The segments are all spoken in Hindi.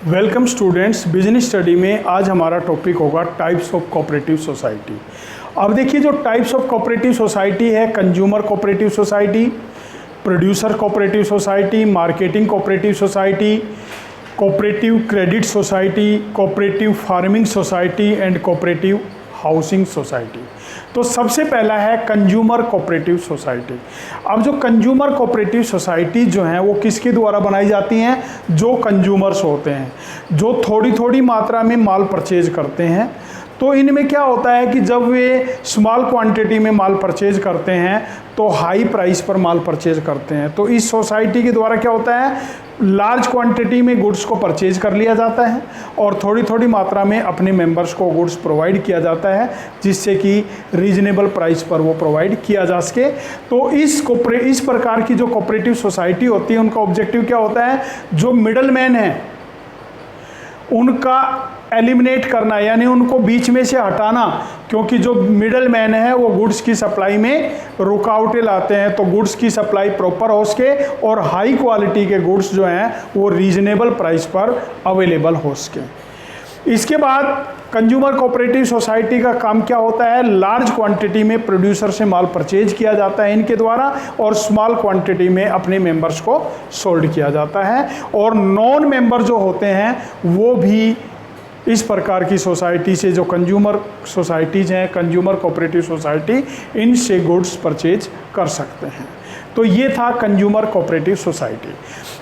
वेलकम स्टूडेंट्स, बिजनेस स्टडी में आज हमारा टॉपिक होगा टाइप्स ऑफ कोऑपरेटिव सोसाइटी। अब देखिए, जो टाइप्स ऑफ कोऑपरेटिव सोसाइटी है, consumer cooperative society, producer cooperative society, marketing cooperative society, cooperative credit society, cooperative farming society and cooperative housing society. तो सबसे पहला है कंज्यूमर कोऑपरेटिव सोसाइटी। अब जो कंज्यूमर कोऑपरेटिव सोसाइटी जो हैं वो किसके द्वारा बनाई जाती हैं? जो कंज्यूमर्स होते हैं, जो थोड़ी थोड़ी मात्रा में माल परचेज करते हैं। तो इनमें क्या होता है कि जब वे स्मॉल क्वांटिटी में माल परचेज करते हैं तो हाई प्राइस पर माल परचेज करते हैं। तो इस सोसाइटी के द्वारा क्या होता है, लार्ज क्वांटिटी में गुड्स को परचेज कर लिया जाता है और थोड़ी थोड़ी मात्रा में अपने मेंबर्स को गुड्स प्रोवाइड किया जाता है, जिससे कि रीजनेबल प्राइस पर वो प्रोवाइड किया जा सके। तो इस प्रकार की जो कोऑपरेटिव सोसाइटी होती है, उनका ऑब्जेक्टिव क्या होता है? जो मिडल मैन है उनका एलिमिनेट करना, यानी उनको बीच में से हटाना, क्योंकि जो मिडल मैन है वो गुड्स की सप्लाई में रुकावटें लाते हैं। तो गुड्स की सप्लाई प्रॉपर हो सके और हाई क्वालिटी के गुड्स जो हैं वो रीजनेबल प्राइस पर अवेलेबल हो सके। इसके बाद कंज्यूमर कोऑपरेटिव सोसाइटी का काम क्या होता है? लार्ज क्वांटिटी में प्रोड्यूसर से माल परचेज किया जाता है इनके द्वारा और स्मॉल क्वांटिटी में अपने मेंबर्स को सोल्ड किया जाता है। और नॉन मेंबर जो होते हैं वो भी इस प्रकार की सोसाइटी से, जो कंज्यूमर सोसाइटीज़ हैं, कंज्यूमर कोऑपरेटिव सोसाइटी, इनसे गुड्स परचेज कर सकते हैं। तो ये था कंज्यूमर कोऑपरेटिव सोसाइटी।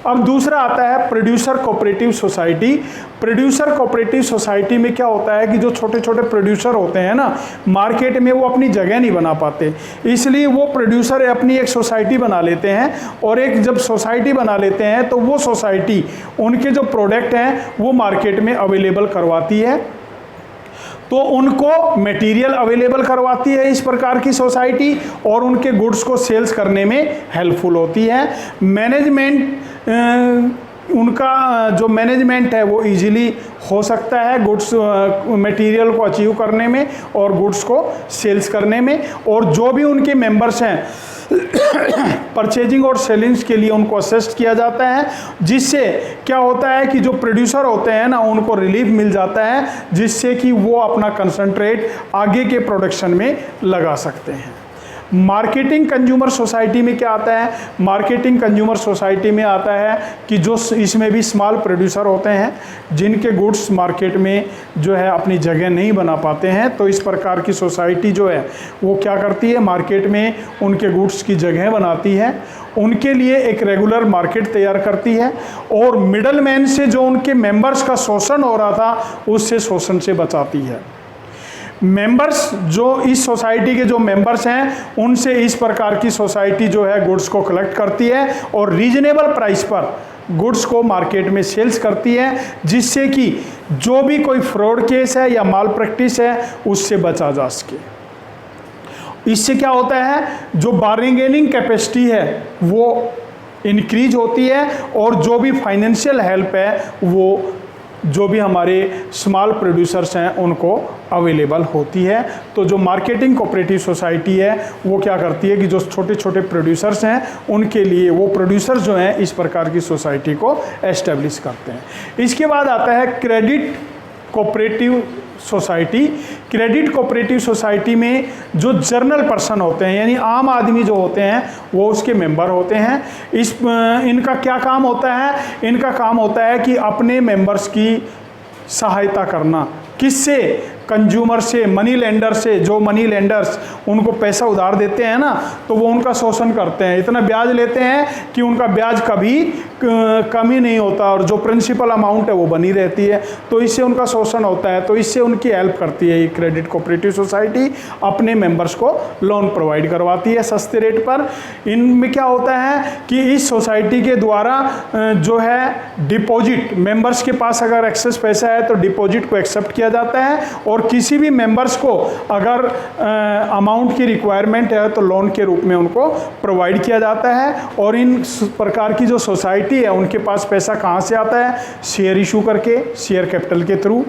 अब दूसरा आता है producer cooperative society. Producer cooperative society में क्या होता है कि जो छोटे छोटे प्रोड्यूसर होते हैं ना, मार्केट में वो अपनी जगह नहीं बना पाते, इसलिए वो प्रोड्यूसर अपनी एक सोसाइटी बना लेते हैं। और एक जब सोसाइटी बना लेते हैं तो वो सोसाइटी उनके जो प्रोडक्ट हैं वो मार्केट में अवेलेबल करवाती है, तो उनको मटेरियल अवेलेबल करवाती है इस प्रकार की सोसाइटी और उनके गुड्स को सेल्स करने में हेल्पफुल होती है। मैनेजमेंट, उनका जो मैनेजमेंट है वो इजीली हो सकता है गुड्स मटेरियल को अचीव करने में और गुड्स को सेल्स करने में। और जो भी उनके मेंबर्स हैं परचेजिंग और सेलिंग्स के लिए उनको असिस्ट किया जाता है, जिससे क्या होता है कि जो प्रोड्यूसर होते हैं ना उनको रिलीफ मिल जाता है, जिससे कि वो अपना कंसंट्रेट आगे के प्रोडक्शन में लगा सकते हैं। मार्केटिंग कंज्यूमर सोसाइटी में क्या आता है? मार्केटिंग कंज्यूमर सोसाइटी में आता है कि जो इसमें भी स्मॉल प्रोड्यूसर होते हैं जिनके गुड्स मार्केट में जो है अपनी जगह नहीं बना पाते हैं। तो इस प्रकार की सोसाइटी जो है वो क्या करती है, मार्केट में उनके गुड्स की जगह बनाती है, उनके लिए एक रेगुलर मार्केट तैयार करती है और मिडल मैन से जो उनके मेंबर्स का शोषण हो रहा था उससे शोषण से बचाती है। मेंबर्स, जो इस सोसाइटी के जो मेंबर्स हैं उनसे इस प्रकार की सोसाइटी जो है गुड्स को कलेक्ट करती है और रीजनेबल प्राइस पर गुड्स को मार्केट में सेल्स करती है, जिससे कि जो भी कोई फ्रॉड केस है या माल प्रैक्टिस है उससे बचा जा सके। इससे क्या होता है, जो बार्गेनिंग कैपेसिटी है वो इंक्रीज होती है और जो भी फाइनेंशियल हेल्प है वो जो भी हमारे स्मॉल प्रोड्यूसर्स हैं उनको अवेलेबल होती है। तो जो मार्केटिंग कोऑपरेटिव सोसाइटी है वो क्या करती है कि जो छोटे छोटे प्रोड्यूसर्स हैं उनके लिए वो प्रोड्यूसर्स जो हैं इस प्रकार की सोसाइटी को एस्टेब्लिश करते हैं। इसके बाद आता है credit cooperative society. Credit cooperative society में जो जर्नल पर्सन होते हैं, यानी आम आदमी जो होते हैं वो उसके मेंबर होते हैं। इनका क्या काम होता है? इनका काम होता है कि अपने मेंबर्स की सहायता करना। किससे? कंज्यूमर से, मनी लेंडर से। जो मनी लेंडर्स उनको पैसा उधार देते हैं ना तो वो उनका शोषण करते हैं, इतना ब्याज लेते हैं कि उनका ब्याज कभी कम ही नहीं होता और जो प्रिंसिपल अमाउंट है वो बनी रहती है। तो इससे उनका शोषण होता है, तो इससे उनकी हेल्प करती है ये क्रेडिट कोऑपरेटिव सोसाइटी, अपने मेंबर्स को लोन प्रोवाइड करवाती है सस्ते रेट पर। इनमें क्या होता है कि इस सोसाइटी के द्वारा जो है डिपॉजिट, मेंबर्स के पास अगर एक्सेस पैसा है तो डिपॉजिट को एक्सेप्ट किया जाता है और किसी भी मेंबर्स को अगर अमाउंट की रिक्वायरमेंट है तो लोन के रूप में उनको प्रोवाइड किया जाता है। और इन प्रकार की जो सोसाइटी है उनके पास पैसा कहाँ से आता है? शेयर इशू करके, शेयर कैपिटल के थ्रू,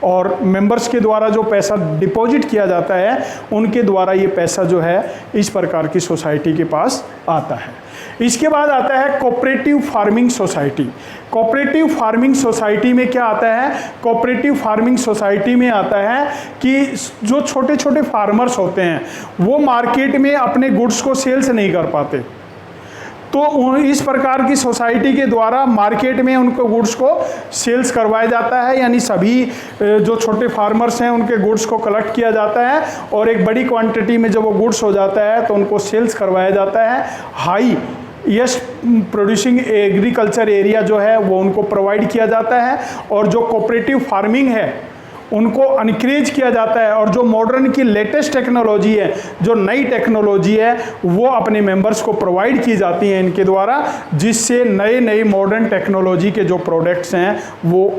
और मेंबर्स के द्वारा जो पैसा डिपॉजिट किया जाता है उनके द्वारा ये पैसा जो है इस प्रकार की सोसाइटी के पास आता है। इसके बाद आता है cooperative farming society. Cooperative farming society में क्या आता है? कोऑपरेटिव फार्मिंग सोसाइटी में आता है कि जो छोटे छोटे फार्मर्स होते हैं वो मार्केट में अपने गुड्स को सेल्स नहीं कर पाते, तो इस प्रकार की सोसाइटी के द्वारा मार्केट में उनको गुड्स को सेल्स करवाया जाता है, यानी सभी जो छोटे फार्मर्स हैं उनके गुड्स को कलेक्ट किया जाता है और एक बड़ी क्वांटिटी में जब वो गुड्स हो जाता है तो उनको सेल्स करवाया जाता है। High yes producing agriculture area जो है वो उनको प्रोवाइड किया जाता है और जो कोऑपरेटिव फार्मिंग है उनको अनकरेज किया जाता है और जो मॉडर्न की लेटेस्ट टेक्नोलॉजी है, जो नई टेक्नोलॉजी है, वो अपने मेंबर्स को प्रोवाइड की जाती है इनके द्वारा, जिससे नए नए मॉडर्न टेक्नोलॉजी के जो प्रोडक्ट्स हैं वो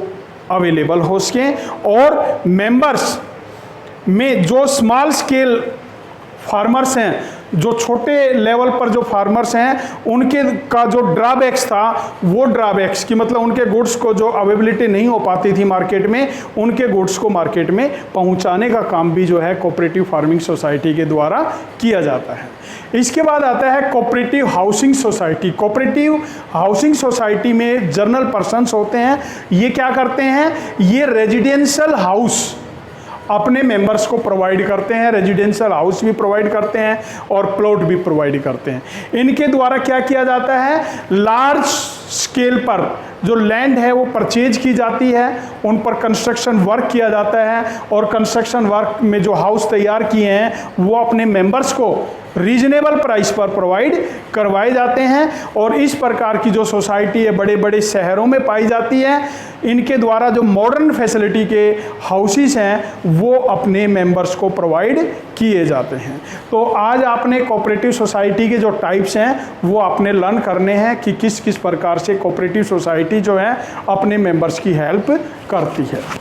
अवेलेबल हो सकें और मेंबर्स में जो स्मॉल स्केल फार्मर्स हैं, जो छोटे लेवल पर जो फार्मर्स हैं, उनके का जो ड्रॉबैक्स था वो ड्रॉबैक्स की मतलब उनके गुड्स को जो अवेलेबिलिटी नहीं हो पाती थी मार्केट में, उनके गुड्स को मार्केट में पहुंचाने का काम भी जो है कोऑपरेटिव फार्मिंग सोसाइटी के द्वारा किया जाता है। इसके बाद आता है cooperative housing society. Cooperative housing society में जनरल पर्सन्स होते हैं, ये क्या करते हैं? ये रेजिडेंशियल हाउस अपने मेंबर्स को प्रोवाइड करते हैं, रेजिडेंशियल हाउस भी प्रोवाइड करते हैं और प्लॉट भी प्रोवाइड करते हैं। इनके द्वारा क्या किया जाता है? लार्ज स्केल पर जो लैंड है वो परचेज की जाती है, उन पर कंस्ट्रक्शन वर्क किया जाता है और कंस्ट्रक्शन वर्क में जो हाउस तैयार किए हैं वो अपने मेंबर्स को रीजनेबल प्राइस पर प्रोवाइड करवाए जाते हैं और इस प्रकार की जो सोसाइटी है बड़े बड़े शहरों में पाई जाती है। इनके द्वारा जो मॉडर्न फैसिलिटी के हाउसेस हैं वो अपने मेंबर्स को प्रोवाइड किए जाते हैं। तो आज आपने कोऑपरेटिव सोसाइटी के जो टाइप्स हैं वो आपने लर्न करने हैं कि किस किस प्रकार से कोऑपरेटिव सोसाइटी जो है अपने मेंबर्स की हेल्प करती है।